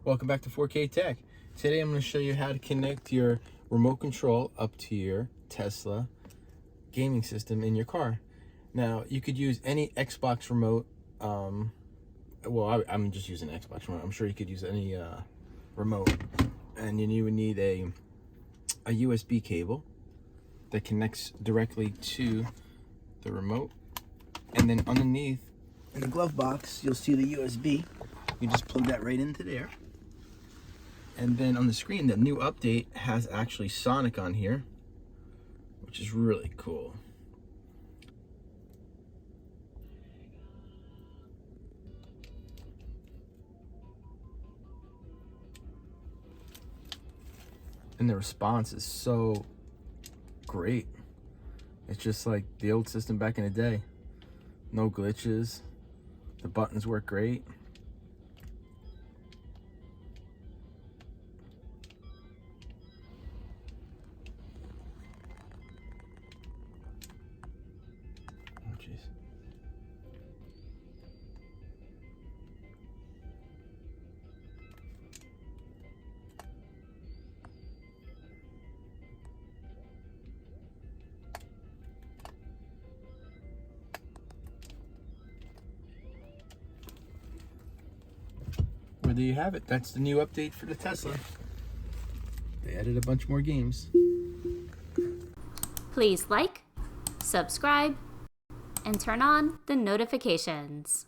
Welcome back to 4K Tech. Today I'm going to show you how to connect your remote control up to your Tesla gaming system in your car. Now, you could use any Xbox remote. I'm just using Xbox remote. I'm sure you could use any remote. And then you would need a USB cable that connects directly to the remote. And then underneath in the glove box, you'll see the USB. You just plug that right into there. And then on the screen, the new update has actually Sonic on here, which is really cool. And the response is so great. It's just like the old system back in the day. No glitches. The buttons work great. Oh, jeez. Well, there you have it. That's the new update for the Tesla. They added a bunch more games. Please like, subscribe, and turn on the notifications.